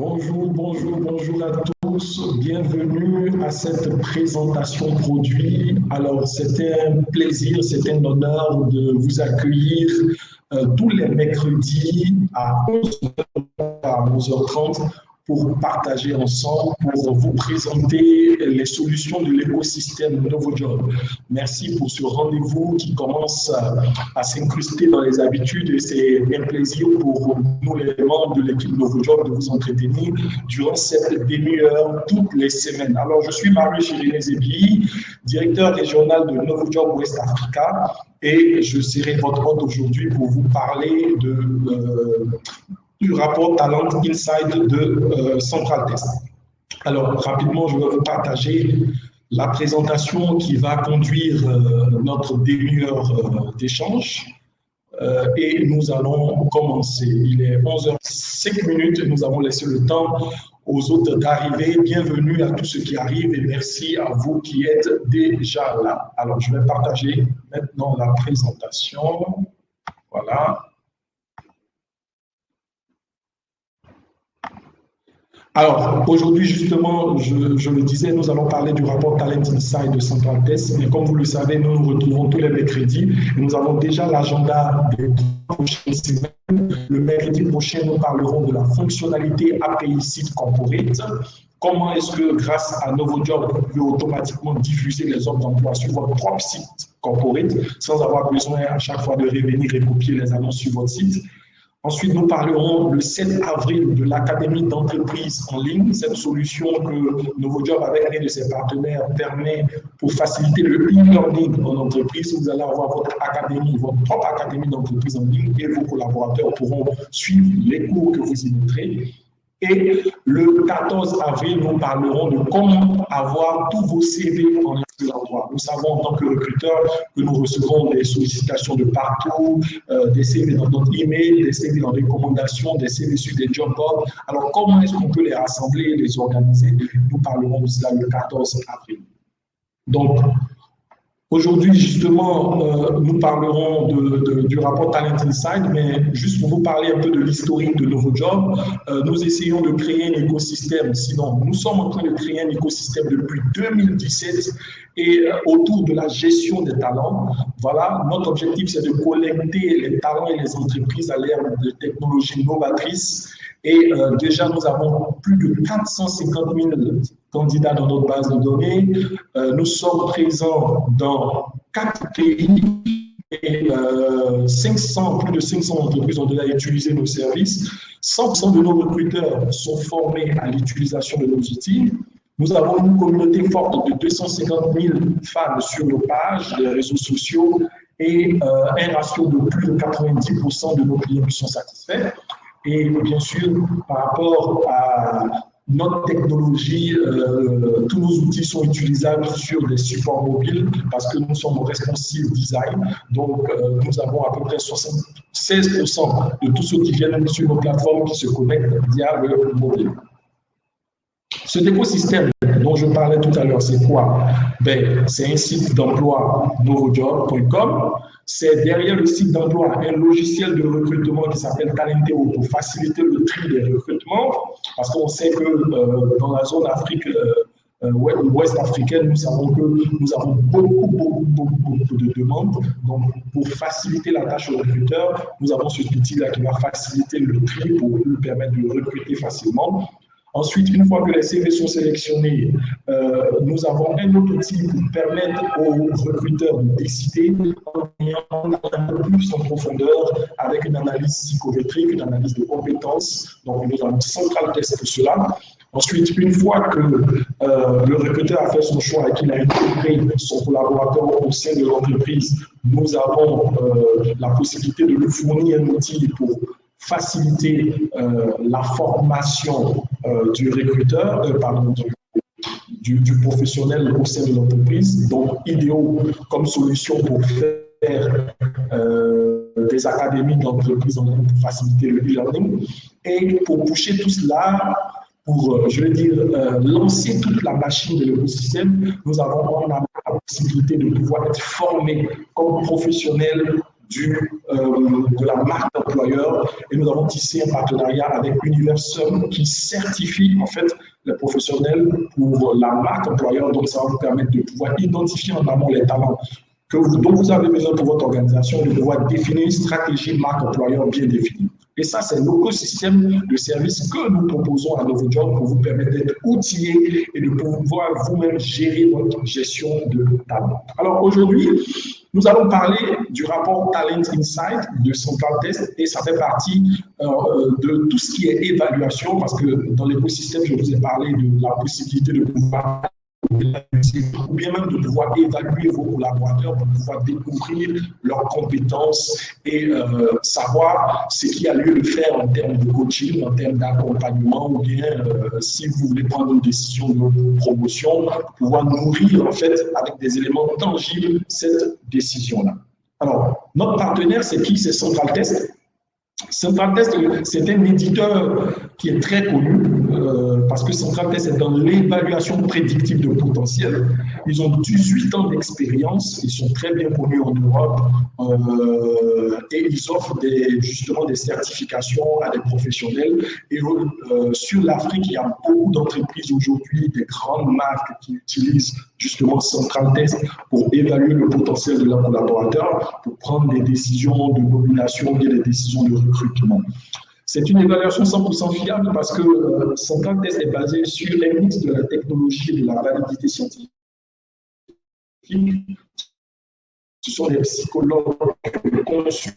Bonjour à tous. Bienvenue à cette présentation produit. Alors, c'était un plaisir, c'est un honneur de vous accueillir tous les mercredis à 11h30 pour partager ensemble, pour vous présenter les solutions de l'écosystème NovoJob. Merci pour ce rendez-vous qui commence à s'incruster dans les habitudes et c'est un plaisir pour nous, les membres de l'équipe NovoJob, de vous entretenir durant cette demi-heure toutes les semaines. Alors, je suis Marie-Chirénée Zébi, directeur régional de NovoJob West Africa et je serai votre hôte aujourd'hui pour vous parler du rapport Talent Inside de Central Test. Alors, rapidement, je vais vous partager la présentation qui va conduire notre demi-heure d'échange. Et nous allons commencer. Il est 11h05. Nous avons laissé le temps aux autres d'arriver. Bienvenue à tous ceux qui arrivent et merci à vous qui êtes déjà là. Alors, je vais partager maintenant la présentation. Voilà. Alors, aujourd'hui, justement, je le disais, nous allons parler du rapport Talent Inside de Central Test. Mais comme vous le savez, nous nous retrouvons tous les mercredis. Et nous avons déjà l'agenda des prochaines semaines. Le mercredi prochain, nous parlerons de la fonctionnalité API Site Corporate. Comment est-ce que, grâce à NovoJob, vous pouvez automatiquement diffuser les offres d'emploi sur votre propre site corporate sans avoir besoin à chaque fois de revenir et copier les annonces sur votre site. Ensuite, nous parlerons le 7 avril de l'Académie d'entreprise en ligne, cette solution que NovoJob, avec un de ses partenaires, permet pour faciliter le e-learning en entreprise. Vous allez avoir votre académie, votre propre académie d'entreprise en ligne et vos collaborateurs pourront suivre les cours que vous y mettrez. Et le 14 avril, nous parlerons de comment avoir tous vos CV en excellent droit. Nous savons en tant que recruteurs que nous recevons des sollicitations de partout, des CV dans notre email, des CV en recommandation, des CV sur des job boards. Alors, comment est-ce qu'on peut les rassembler et les organiser? Nous parlerons de cela le 14 avril. Donc, aujourd'hui, justement, nous parlerons du rapport Talent Inside, mais juste pour vous parler un peu de l'historique de NovoJob, nous essayons de créer un écosystème. Sinon, nous sommes en train de créer un écosystème depuis 2017 et autour de la gestion des talents. Voilà, notre objectif, c'est de collecter les talents et les entreprises à l'ère de technologies novatrices. Et déjà, nous avons plus de 450 000 candidats dans notre base de données. Nous sommes présents dans 4 pays et plus de 500 entreprises ont déjà utilisé nos services. 100% de nos recruteurs sont formés à l'utilisation de nos outils. Nous avons une communauté forte de 250 000 fans sur nos pages, les réseaux sociaux et un ratio de plus de 90% de nos clients qui sont satisfaits. Et bien sûr, par rapport à notre technologie, tous nos outils sont utilisables sur des supports mobiles parce que nous sommes au responsive design. Donc, nous avons à peu près 76% de tous ceux qui viennent sur nos plateformes qui se connectent via le mobile. Cet écosystème dont je parlais tout à l'heure, c'est quoi? Ben, c'est un site d'emploi novojob.com. C'est derrière le site d'emploi un logiciel de recrutement qui s'appelle Talenteo pour faciliter le tri des recrutements. Parce qu'on sait que dans la zone Afrique, ouest africaine, nous savons que nous avons beaucoup de demandes. Donc, pour faciliter la tâche aux recruteurs, nous avons cet outil-là qui va faciliter le tri pour lui permettre de recruter facilement. Ensuite, une fois que les CV sont sélectionnés, nous avons un autre outil pour permettre aux recruteurs de décider en ayant un peu plus en profondeur avec une analyse psychométrique, une analyse de compétences. Donc, nous avons Central Test pour cela. Ensuite, une fois que le recruteur a fait son choix et qu'il a intégré son collaborateur au sein de l'entreprise, nous avons la possibilité de lui fournir un outil pour faciliter la formation du recruteur, du professionnel au sein de l'entreprise. Donc, idéal comme solution pour faire des académies d'entreprise pour faciliter le e-learning. Et pour pousser tout cela, pour, je veux dire, lancer toute la machine de l'écosystème, nous avons la possibilité de pouvoir être formés comme professionnels de la marque employeur et nous avons tissé un partenariat avec Universum qui certifie en fait les professionnels pour la marque employeur. Donc ça va vous permettre de pouvoir identifier en amont les talents dont vous avez besoin pour votre organisation, de pouvoir définir une stratégie marque employeur bien définie. Et ça, c'est l'écosystème de services que nous proposons à NovoJob pour vous permettre d'être outillés et de pouvoir vous-même gérer votre gestion de talent. Alors aujourd'hui, nous allons parler du rapport Talent Insight de Central Test et ça fait partie de tout ce qui est évaluation parce que dans l'écosystème, je vous ai parlé de la possibilité de pouvoir ou bien même de pouvoir évaluer vos collaborateurs pour pouvoir découvrir leurs compétences et savoir ce qu'il y a lieu de faire en termes de coaching, en termes d'accompagnement ou bien si vous voulez prendre une décision de promotion, pouvoir nourrir en fait avec des éléments tangibles cette décision-là. Alors, notre partenaire, c'est qui? C'est Central Test. Central Test, c'est un éditeur qui est très connu parce que Central Test est dans l'évaluation prédictive de potentiel. Ils ont 18 ans d'expérience, ils sont très bien connus en Europe et ils offrent justement des certifications à des professionnels. Et sur l'Afrique, il y a beaucoup d'entreprises aujourd'hui, des grandes marques qui utilisent justement Central Test pour évaluer le potentiel de leurs collaborateurs, pour prendre des décisions de nomination et des décisions de recrutement. C'est une évaluation 100% fiable parce que Central Test est basé sur un mix de la technologie et de la validité scientifique. Ce sont des psychologues conçus.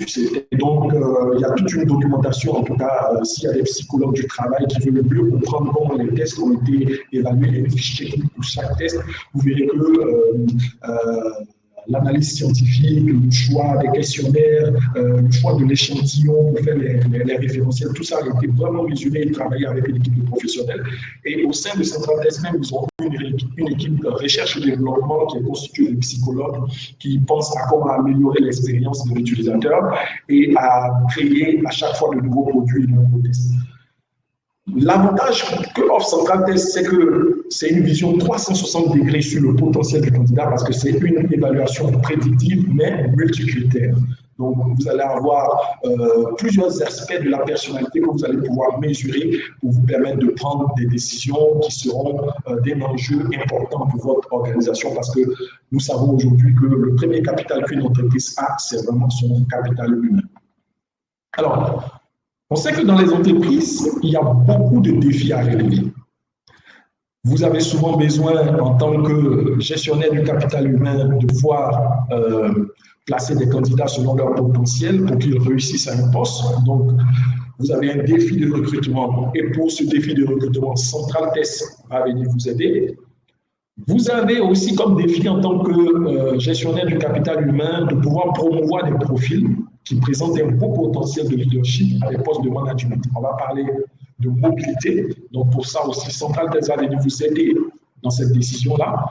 Donc, il y a toute une documentation, en tout cas, s'il y a des psychologues du travail qui veulent mieux comprendre comment les tests ont été évalués, les fiches techniques pour chaque test, vous verrez que l'analyse scientifique, le choix des questionnaires, le choix de l'échantillon pour faire les référentiels, tout ça a été vraiment mesuré et travaillé avec une équipe de professionnels. Et au sein de Central Test même, ils ont une équipe de recherche et développement qui est constituée de psychologues qui pensent à comment améliorer l'expérience de l'utilisateur et à créer à chaque fois de nouveaux produits et de nouveaux tests. L'avantage que offre Central Test, c'est que c'est une vision 360 degrés sur le potentiel du candidat parce que c'est une évaluation prédictive mais multicritère. Donc, vous allez avoir plusieurs aspects de la personnalité que vous allez pouvoir mesurer pour vous permettre de prendre des décisions qui seront d'un enjeu important pour votre organisation parce que nous savons aujourd'hui que le premier capital qu'une entreprise a, c'est vraiment son capital humain. Alors, on sait que dans les entreprises, il y a beaucoup de défis à relever. Vous avez souvent besoin, en tant que gestionnaire du capital humain, de pouvoir placer des candidats selon leur potentiel pour qu'ils réussissent à un poste. Donc, vous avez un défi de recrutement. Et pour ce défi de recrutement, Central Test va venir vous aider. Vous avez aussi comme défi en tant que gestionnaire du capital humain de pouvoir promouvoir des profils qui présentent un beau potentiel de leadership à des postes de management. On va parler de mobilité. Donc, pour ça aussi, Central Test va venir vous aider dans cette décision-là.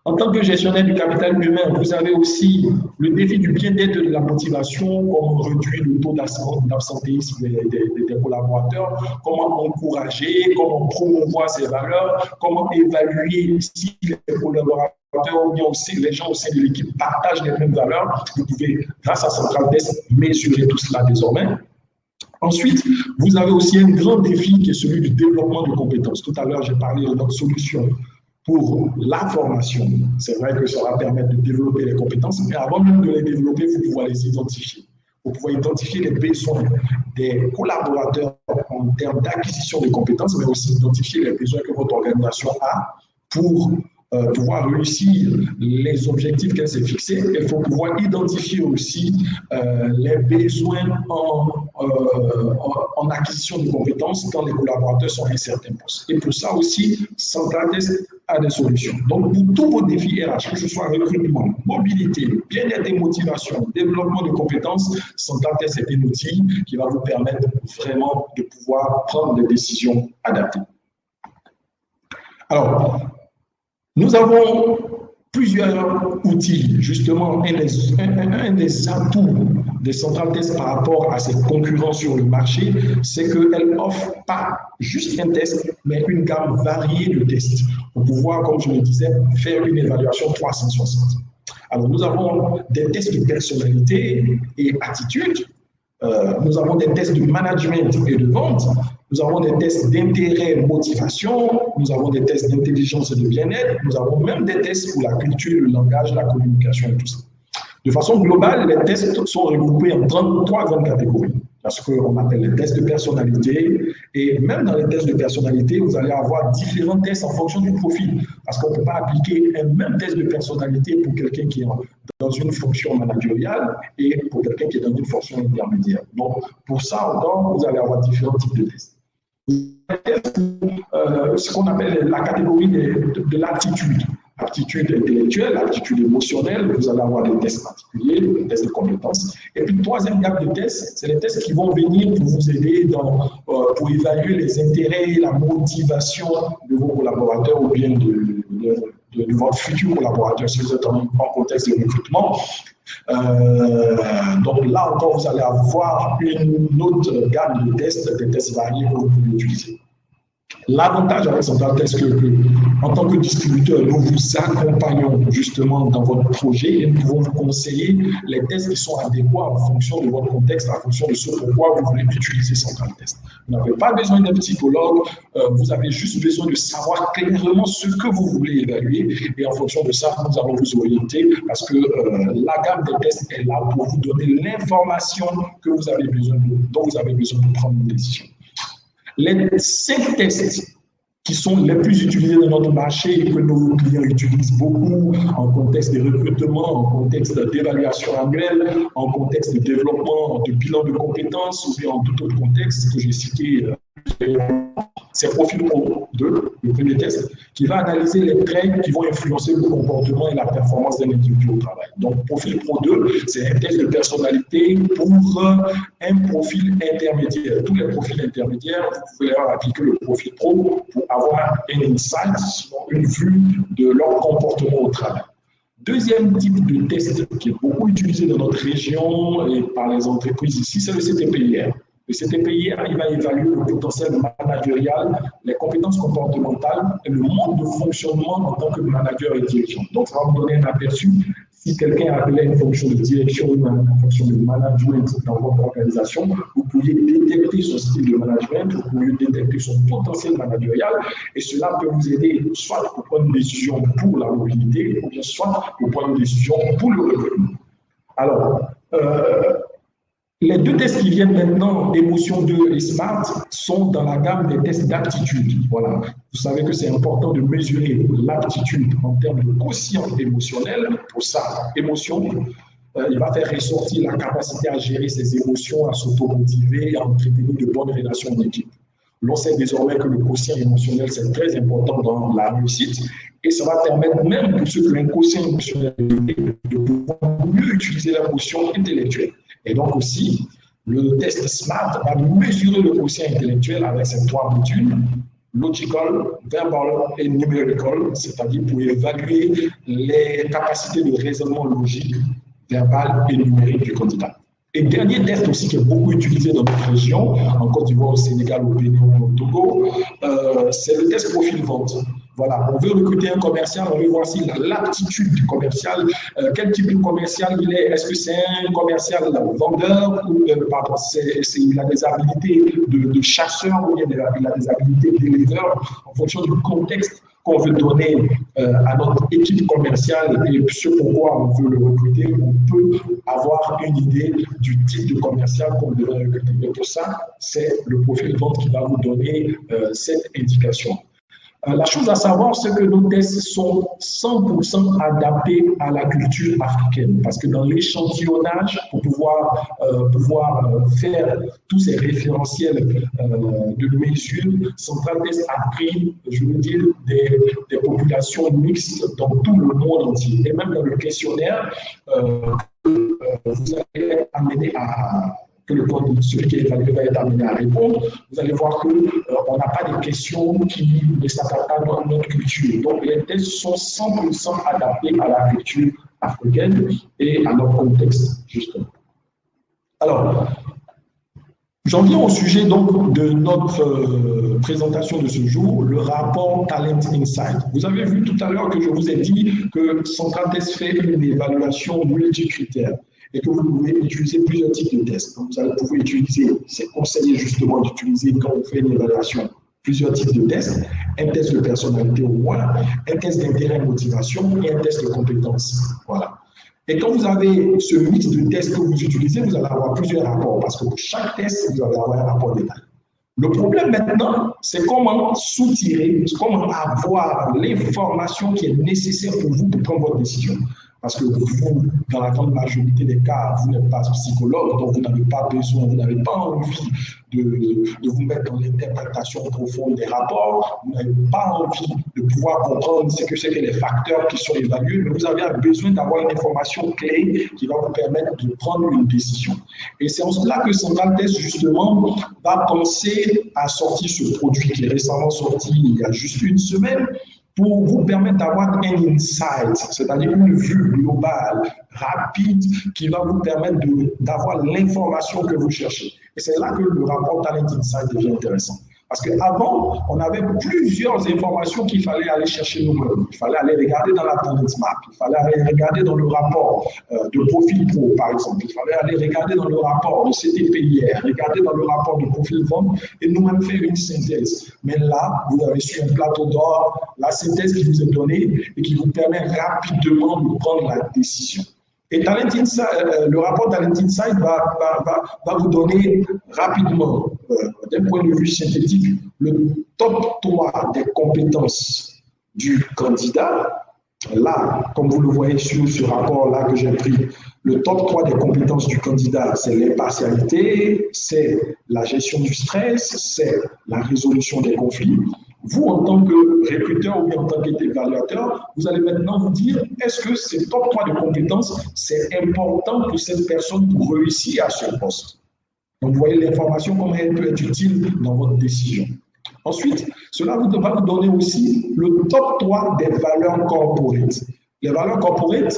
En tant que gestionnaire du capital humain, vous avez aussi le défi du bien-être et de la motivation, comment réduire le taux d'absentéisme des collaborateurs, comment encourager, comment promouvoir ces valeurs, comment évaluer si les collaborateurs ou bien aussi les gens au sein de l'équipe partagent les mêmes valeurs. Vous pouvez, grâce à Central Test, mesurer tout cela désormais. Ensuite, vous avez aussi un grand défi qui est celui du développement de compétences. Tout à l'heure, j'ai parlé de notre solution pour la formation. C'est vrai que ça va permettre de développer les compétences, mais avant même de les développer, vous pouvez les identifier. Vous pouvez identifier les besoins des collaborateurs en termes d'acquisition de compétences, mais aussi identifier les besoins que votre organisation a pour pouvoir réussir les objectifs qu'elle s'est fixés. Il faut pouvoir identifier aussi les besoins en acquisition de compétences quand les collaborateurs sont à un certain poste. Et pour ça aussi, Central Test a des solutions. Donc, pour tous vos défis RH, que ce soit recrutement, mobilité, bien-être et motivation, développement de compétences, Central Test est un outil qui va vous permettre vraiment de pouvoir prendre des décisions adaptées. Alors, nous avons plusieurs outils. Justement, un des atouts des Central Test par rapport à ses concurrents sur le marché, c'est qu'elle offre pas juste un test, mais une gamme variée de tests pour pouvoir, comme je le disais, faire une évaluation 360. Alors, nous avons des tests de personnalité et attitude. Nous avons des tests de management et de vente. Nous avons des tests d'intérêt, motivation. Nous avons des tests d'intelligence et de bien-être. Nous avons même des tests pour la culture, le langage, la communication et tout ça. De façon globale, les tests sont regroupés en 33 grandes catégories. Parce qu'on appelle les tests de personnalité. Et même dans les tests de personnalité, vous allez avoir différents tests en fonction du profil. Parce qu'on ne peut pas appliquer un même test de personnalité pour quelqu'un qui est dans une fonction managériale et pour quelqu'un qui est dans une fonction intermédiaire. Donc, pour ça encore, vous allez avoir différents types de tests. Ce qu'on appelle la catégorie de l'aptitude. Aptitude intellectuelle, aptitude émotionnelle, vous allez avoir des tests particuliers, des tests de compétences. Et puis, troisième gamme de tests, c'est les tests qui vont venir pour vous aider pour évaluer les intérêts et la motivation de vos collaborateurs ou bien de votre futur collaborateur si vous êtes en contexte de recrutement. Donc là encore, vous allez avoir une autre gamme de tests, des tests variés que vous pouvez utiliser. L'avantage avec Centratest, c'est qu'en tant que distributeur, nous vous accompagnons justement dans votre projet et nous pouvons vous conseiller les tests qui sont adéquats en fonction de votre contexte, en fonction de ce pourquoi vous voulez utiliser Centratest. Vous n'avez pas besoin d'un psychologue, vous avez juste besoin de savoir clairement ce que vous voulez évaluer et en fonction de ça, nous allons vous orienter parce que la gamme des tests est là pour vous donner l'information que vous avez besoin dont vous avez besoin pour prendre une décision. Les 5 tests qui sont les plus utilisés dans notre marché et que nos clients utilisent beaucoup en contexte de recrutement, en contexte d'évaluation annuelle, en contexte de développement, de bilan de compétences ou bien en tout autre contexte que j'ai cité. C'est Profil Pro 2, le premier test, qui va analyser les traits qui vont influencer le comportement et la performance d'un individu au travail. Donc, Profil Pro 2, c'est un test de personnalité pour un profil intermédiaire. Tous les profils intermédiaires, vous pouvez leur appliquer le Profil Pro pour avoir un insight, une vue de leur comportement au travail. Deuxième type de test qui est beaucoup utilisé dans notre région et par les entreprises ici, c'est le CTPIR. Le CTPIR, il va évaluer le potentiel managérial, les compétences comportementales et le mode de fonctionnement en tant que manager et dirigeant. Donc, ça va vous donner un aperçu si quelqu'un appelait une fonction de direction ou une fonction de management dans votre organisation, vous pourriez détecter son style de management, vous pourriez détecter son potentiel managérial et cela peut vous aider soit pour prendre une décision pour la mobilité ou bien soit pour prendre une décision pour le recrutement. Alors, les 2 tests qui viennent maintenant, Émotion 2 et SMART, sont dans la gamme des tests d'aptitude. Voilà. Vous savez que c'est important de mesurer l'aptitude en termes de quotient émotionnel. Pour ça, émotion, il va faire ressortir la capacité à gérer ses émotions, à s'automotiver, à entretenir de bonnes relations d'équipe. L'on sait désormais que le quotient émotionnel, c'est très important dans la réussite et ça va permettre même pour ceux qui ont un quotient émotionnel de pouvoir mieux utiliser la quotient intellectuelle. Et donc aussi, le test SMART va mesurer le quotient intellectuel avec ces 3 modules, logical, verbal et numerical, c'est-à-dire pour évaluer les capacités de raisonnement logique, verbal et numérique du candidat. Et dernier test aussi qui est beaucoup utilisé dans notre région, en Côte d'Ivoire, au Sénégal, au Bénin, au Togo, c'est le test profil vente. Voilà, on veut recruter un commercial, on veut voir s'il a l'aptitude du commercial, quel type de commercial il est, est-ce que c'est un commercial vendeur ou pardon, il a des habilités de chasseur ou bien il a des habilités d'éleveur en fonction du contexte qu'on veut donner à notre équipe commerciale et ce pourquoi on veut le recruter, on peut avoir une idée du type de commercial qu'on devrait recruter. Et pour ça, c'est le profil de vente qui va vous donner cette indication. La chose à savoir, c'est que nos tests sont 100% adaptés à la culture africaine parce que dans l'échantillonnage, pour pouvoir faire tous ces référentiels de mesure, Centratest a pris, je veux dire, des populations mixtes dans tout le monde entier. Et même dans le questionnaire, vous allez être amené à... que celui qui est évalué va être amené à répondre, vous allez voir qu'on n'a pas de questions qui ne s'attachent pas dans notre culture. Donc, les tests sont 100% adaptés à la culture africaine et à notre contexte, justement. Alors, j'en viens au sujet donc de notre présentation de ce jour, le rapport Talent Insight. Vous avez vu tout à l'heure que je vous ai dit que Central Test fait une évaluation multicritère et que vous pouvez utiliser plusieurs types de tests. Donc, vous pouvez utiliser, c'est conseillé justement d'utiliser quand on fait une évaluation, plusieurs types de tests, un test de personnalité au moins, un test d'intérêt et motivation et un test de compétences. Voilà. Et quand vous avez ce mix de tests que vous utilisez, vous allez avoir plusieurs rapports parce que pour chaque test, vous allez avoir un rapport détaillé. Le problème maintenant, c'est comment soutirer, comment avoir l'information qui est nécessaire pour vous pour prendre votre décision. Parce que vous, dans la grande majorité des cas, vous n'êtes pas psychologue, donc vous n'avez pas besoin, vous n'avez pas envie de vous mettre dans l'interprétation profonde des rapports, vous n'avez pas envie de pouvoir comprendre ce que c'est que les facteurs qui sont évalués, mais vous avez besoin d'avoir une information clé qui va vous permettre de prendre une décision. Et c'est en cela que Central Test, justement, va penser à sortir ce produit qui est récemment sorti il y a juste une semaine, pour vous permettre d'avoir un insight, c'est-à-dire une vue globale, rapide, qui va vous permettre d'avoir l'information que vous cherchez. Et c'est là que le rapport Talent Insight devient intéressant. Parce qu'avant, on avait plusieurs informations qu'il fallait aller chercher nous-mêmes. Il fallait aller regarder dans la Talent Map, il fallait aller regarder dans le rapport de profil pro, par exemple. Il fallait aller regarder dans le rapport de CTPIR, regarder dans le rapport de profil vente et nous-mêmes faire une synthèse. Mais là, vous avez sur un plateau d'or la synthèse qui vous est donnée et qui vous permet rapidement de prendre la décision. Et Talent Insight, le rapport Talent Insight va vous donner rapidement, d'un point de vue synthétique, le top 3 des compétences du candidat. Là, comme vous le voyez sur ce rapport-là que j'ai pris, le top 3 des compétences du candidat, c'est l'impartialité, c'est la gestion du stress, c'est la résolution des conflits. Vous, en tant que recruteur ou bien en tant qu'évaluateur, vous allez maintenant vous dire, est-ce que ces top 3 de compétences, c'est important pour cette personne pour réussir à ce poste? Donc, vous voyez l'information, comment elle peut être utile dans votre décision. Ensuite, cela va vous donner aussi le top 3 des valeurs corporate. Les valeurs corporate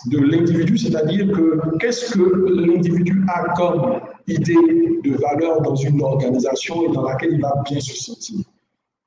de l'individu, c'est-à-dire que qu'est-ce que l'individu a comme idée de valeur dans une organisation et dans laquelle il va bien se sentir.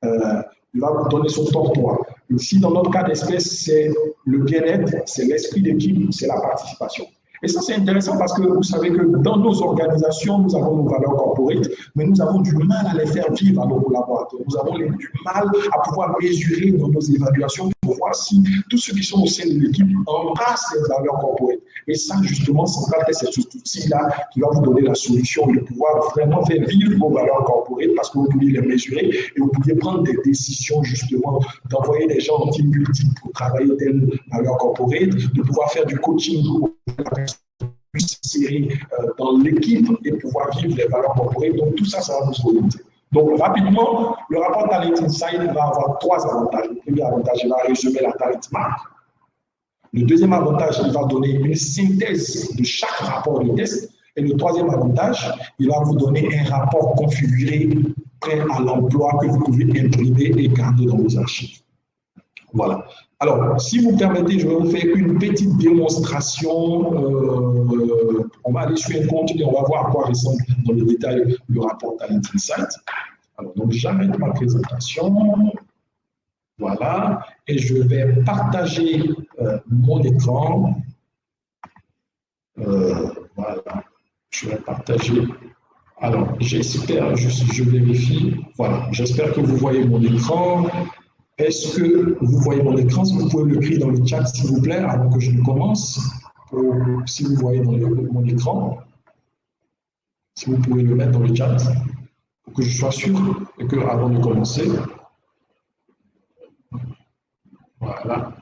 Il va vous donner son top 3. Ici, dans notre cas d'espèce, c'est le bien-être, c'est l'esprit d'équipe, c'est la participation. Et ça, c'est intéressant parce que vous savez que dans nos organisations, nous avons nos valeurs corporate, mais nous avons du mal à les faire vivre à nos collaborateurs. Nous avons du mal à pouvoir mesurer dans nos évaluations pour voir si tous ceux qui sont au sein de l'équipe embrassent ces valeurs corporate. Et ça, justement, Central Test, c'est cet outil-là qui va vous donner la solution de pouvoir vraiment faire vivre vos valeurs corporate parce que vous pouvez les mesurer et vous pouvez prendre des décisions, justement, d'envoyer des gens en team building pour travailler telles valeurs corporate, de pouvoir faire du coaching pour la personne plus serrée dans l'équipe et pouvoir vivre les valeurs corporate. Donc, tout ça, ça va vous orienter. Donc, rapidement, le rapport Talent Insight va avoir 3 avantages. Le premier avantage, il va résumer la Talent Map. Le deuxième avantage, il va donner une synthèse de chaque rapport de test. Et le troisième avantage, il va vous donner un rapport configuré prêt à l'emploi que vous pouvez imprimer et garder dans vos archives. Voilà. Alors, si vous permettez, je vais vous faire une petite démonstration. On va aller sur un compte et on va voir à quoi ressemble dans le détail le rapport Talent Insight. Alors, donc, j'arrête ma présentation. Voilà. Et je vais partager mon écran. Voilà. Je vais partager. Alors, j'espère, je vérifie. Voilà. J'espère que vous voyez mon écran. Est-ce que vous voyez mon écran? Si vous pouvez le crier dans le chat, s'il vous plaît, avant que je ne commence. Si vous voyez dans mon écran, si vous pouvez le mettre dans le chat, pour que je sois sûr et que avant de commencer. Voilà.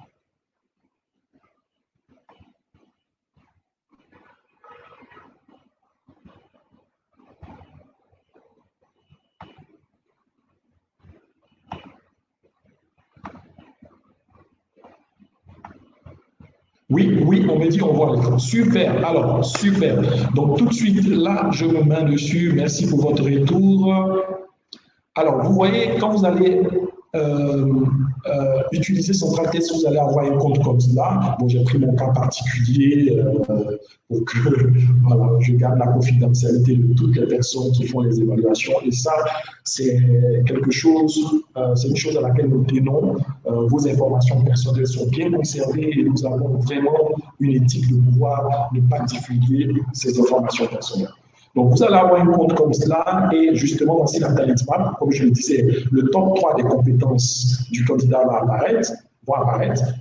Oui, oui, on me dit on voit l'écran. Super, alors, super. Donc, tout de suite, là, je me mets dessus. Merci pour votre retour. Alors, vous voyez, quand vous allez utiliser Central Test, vous allez avoir un compte comme cela. Bon, j'ai pris mon cas particulier pour que voilà, je garde la confidentialité de toutes les personnes qui font les évaluations. Et ça, c'est quelque chose, c'est une chose à laquelle nous tenons. Vos informations personnelles sont bien conservées et nous avons vraiment une éthique de pouvoir ne pas divulguer ces informations personnelles. Donc, vous allez avoir un compte comme cela et justement, voici la talent map. Comme je le disais, le top 3 des compétences du candidat va apparaître.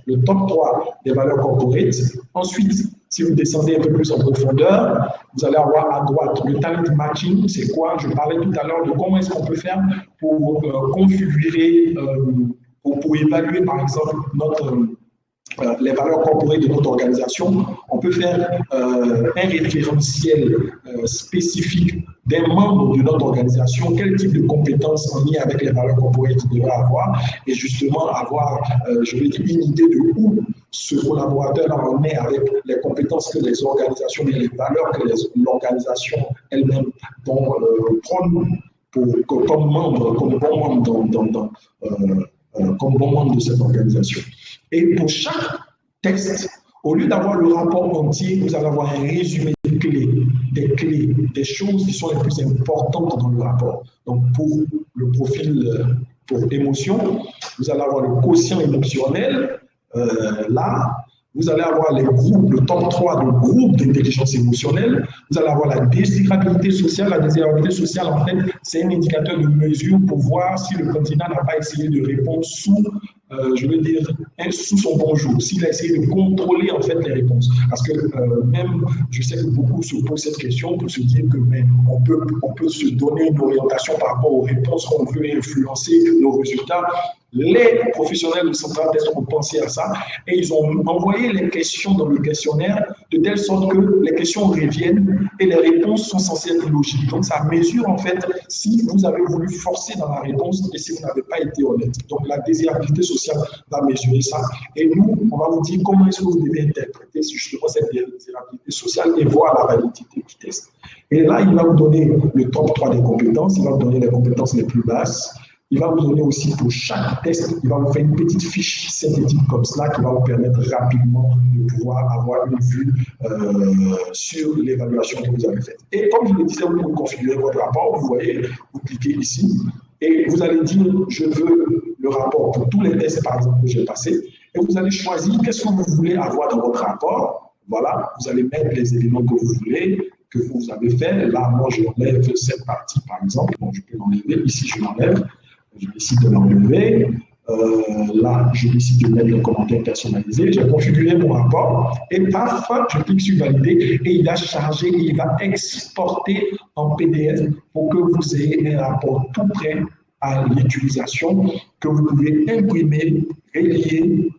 Le top 3 des valeurs corporate. Ensuite, si vous descendez un peu plus en profondeur, vous allez avoir à droite le talent matching. C'est quoi? Je parlais tout à l'heure de comment est-ce qu'on peut faire pour configurer, pour évaluer par exemple les valeurs corporelles de notre organisation. On peut faire un référentiel spécifique d'un membre de notre organisation, quel type de compétences en lien avec les valeurs corporelles qu'il devrait avoir, et justement avoir, je vais dire, une idée de où ce collaborateur en est avec les compétences que les organisations et les valeurs que l'organisation elle-même vont prendre comme membre, comme bon membre de cette organisation. Et pour chaque texte, au lieu d'avoir le rapport entier, vous allez avoir un résumé des clés, des choses qui sont les plus importantes dans le rapport. Donc, pour le profil pour émotion, vous allez avoir le quotient émotionnel. Là, vous allez avoir les groupes, le top 3 de groupes d'intelligence émotionnelle. Vous allez avoir la désirabilité sociale. La désirabilité sociale, en fait, c'est un indicateur de mesure pour voir si le candidat n'a pas essayé de répondre sous, je veux dire, sous son bon jour, s'il a essayé de contrôler, en fait, les réponses. Parce que même, je sais que beaucoup se posent cette question pour se dire que on peut se donner une orientation par rapport aux réponses qu'on veut influencer nos résultats. Les professionnels de Central Test ont pensé à ça et ils ont envoyé les questions dans le questionnaire de telle sorte que les questions reviennent et les réponses sont censées être logiques. Donc, ça mesure en fait si vous avez voulu forcer dans la réponse et si vous n'avez pas été honnête. Donc, la désirabilité sociale va mesurer ça. Et nous, on va vous dire comment est-ce que vous devez interpréter justement cette désirabilité sociale et voir la validité du test. Et là, il va vous donner le top 3 des compétences, il va vous donner les compétences les plus basses. Il va vous donner aussi pour chaque test, il va vous faire une petite fiche synthétique comme cela qui va vous permettre rapidement de pouvoir avoir une vue sur l'évaluation que vous avez faite. Et comme je le disais, vous pouvez configurer votre rapport, vous voyez, vous cliquez ici et vous allez dire je veux le rapport pour tous les tests par exemple que j'ai passés et vous allez choisir qu'est-ce que vous voulez avoir dans votre rapport. Voilà, vous allez mettre les éléments que vous voulez, que vous avez fait. Là, moi, je enlève cette partie par exemple, donc je peux l'enlever, ici je l'enlève. Je décide de l'enlever. Là, je décide de mettre le commentaire personnalisé. J'ai configuré mon rapport et paf, je clique sur valider et il va charger, il va exporter en PDF pour que vous ayez un rapport tout prêt à l'utilisation que vous pouvez imprimer, relier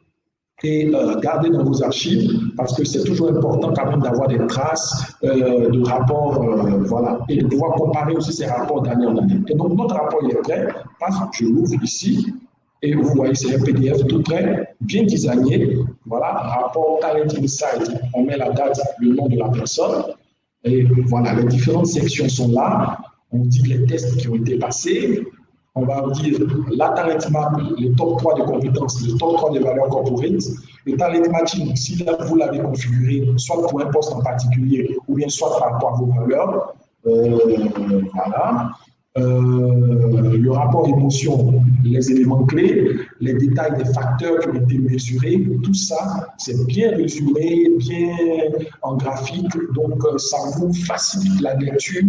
et garder dans vos archives parce que c'est toujours important quand même d'avoir des traces de rapports, voilà, et de pouvoir comparer aussi ces rapports d'année en année. Et donc notre rapport il est prêt, je l'ouvre ici et vous voyez c'est un PDF tout prêt, bien designé, voilà, rapport Talent Insight, on met la date, le nom de la personne et voilà, les différentes sections sont là, on dit les tests qui ont été passés. On va dire la talent map, le top 3 des compétences, le top 3 des valeurs corporate, le talent matching, si là vous l'avez configuré, soit pour un poste en particulier, ou bien soit par rapport à vos valeurs. Voilà. Le rapport émotion, les éléments clés, les détails des facteurs qui ont été mesurés, tout ça, c'est bien résumé, bien en graphique, donc ça vous facilite la lecture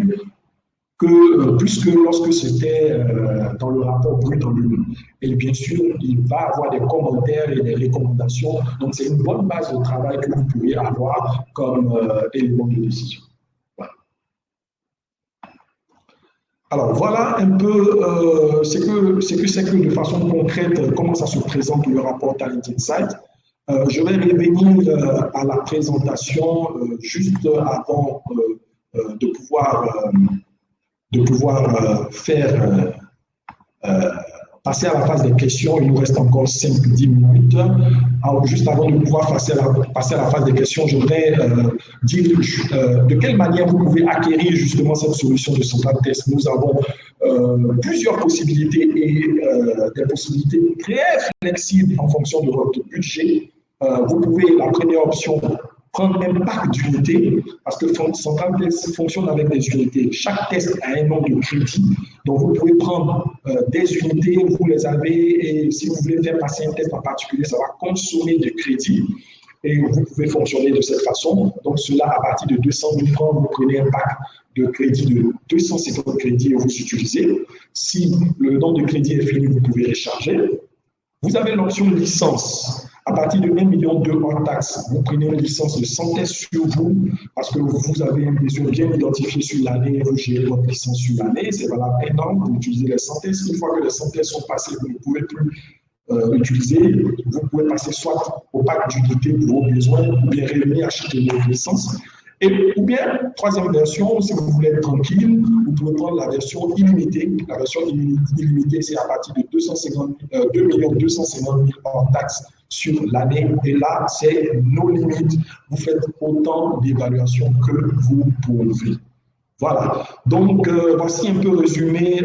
plus que lorsque c'était dans le rapport brut en lui-même. Et bien sûr, il va avoir des commentaires et des recommandations. Donc, c'est une bonne base de travail que vous pouvez avoir comme élément de décision. Voilà. Alors, voilà un peu ce que c'est que de façon concrète, comment ça se présente le rapport Talent Insight. Je vais revenir à la présentation juste avant de pouvoir faire passer à la phase des questions. Il nous reste encore 5-10 minutes. Alors, juste avant de pouvoir passer à la phase des questions, je voudrais dire de quelle manière vous pouvez acquérir justement cette solution de Central Test. Nous avons plusieurs possibilités et des possibilités très flexibles en fonction de votre budget. Vous pouvez, la première option, prendre un pack d'unités, parce que Central Test fonctionne avec des unités. Chaque test a un nom de crédit, donc vous pouvez prendre des unités, vous les avez, et si vous voulez faire passer un test en particulier, ça va consommer de crédit, et vous pouvez fonctionner de cette façon. Donc cela, à partir de 200 000 francs, vous prenez un pack de crédit de 250 crédits et vous utilisez. Si le nombre de crédits est fini, vous pouvez recharger. Vous avez l'option licence. À partir de 1 million hors taxe, vous prenez une licence de 100 tests sur vous parce que vous avez un besoin bien identifié sur l'année et vous gérez votre licence sur l'année. C'est valable un an pour utiliser les 100 tests. Une fois que les 100 tests sont passés, vous ne pouvez plus utiliser. Vous pouvez passer soit au pack d'unités pour vos besoins ou bien réunir, acheter une licence. Ou bien, troisième version, si vous voulez être tranquille, vous pouvez prendre la version illimitée. La version illimitée, c'est à partir de 2 250 000 hors taxe sur l'année. Et là, c'est nos limites. Vous faites autant d'évaluations que vous pouvez. Voilà. Donc, voici un peu résumé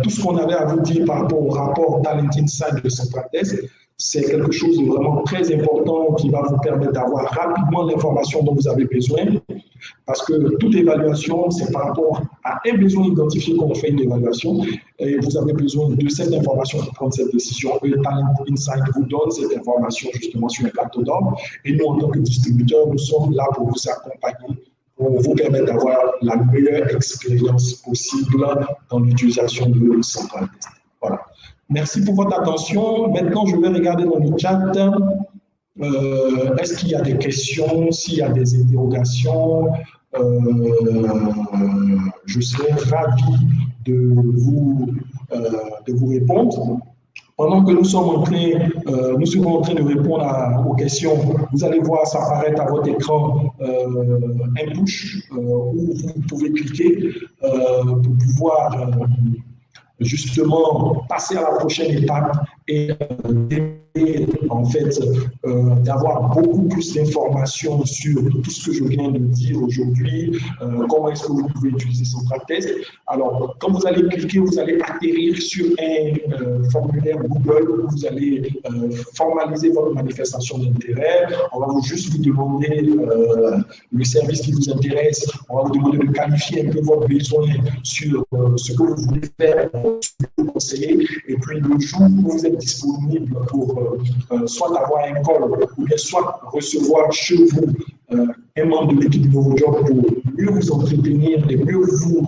tout ce qu'on avait à vous dire par rapport au rapport Talent Insight de Central Test. C'est quelque chose de vraiment très important qui va vous permettre d'avoir rapidement l'information dont vous avez besoin. Parce que toute évaluation, c'est par rapport à un besoin identifié qu'on fait une évaluation. Et vous avez besoin de cette information pour prendre cette décision. Et Talent Insight vous donne cette information justement sur le plateau d'ordre. Et nous, en tant que distributeurs, nous sommes là pour vous accompagner, pour vous permettre d'avoir la meilleure expérience possible dans l'utilisation de Central Test. Voilà. Merci pour votre attention. Maintenant, je vais regarder dans le chat. Est-ce qu'il y a des questions? S'il y a des interrogations, je serai ravi de vous répondre. Pendant que nous serons en train de répondre aux questions, vous allez voir ça apparaître à votre écran un push où vous pouvez cliquer pour pouvoir justement passer à la prochaine étape et en fait d'avoir beaucoup plus d'informations sur tout ce que je viens de dire aujourd'hui, comment est-ce que vous pouvez utiliser Central Test. Alors, quand vous allez cliquer, vous allez atterrir sur un formulaire Google où vous allez formaliser votre manifestation d'intérêt. On va juste vous demander le service qui vous intéresse. On va vous demander de qualifier un peu votre besoin sur ce que vous voulez faire, vous conseiller. Et puis, le jour où vous êtes disponible pour soit avoir un call ou bien soit recevoir chez vous un membre de l'équipe de NovoJob pour mieux vous entretenir et mieux vous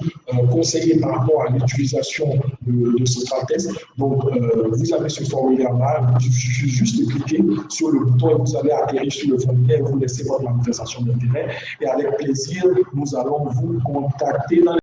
conseiller par rapport à l'utilisation de Central Test. Donc, vous avez ce formulaire-là, il suffit juste de cliquer sur le bouton et vous allez atterrir sur le formulaire et vous laissez votre manifestation d'intérêt. Et avec plaisir, nous allons vous contacter dans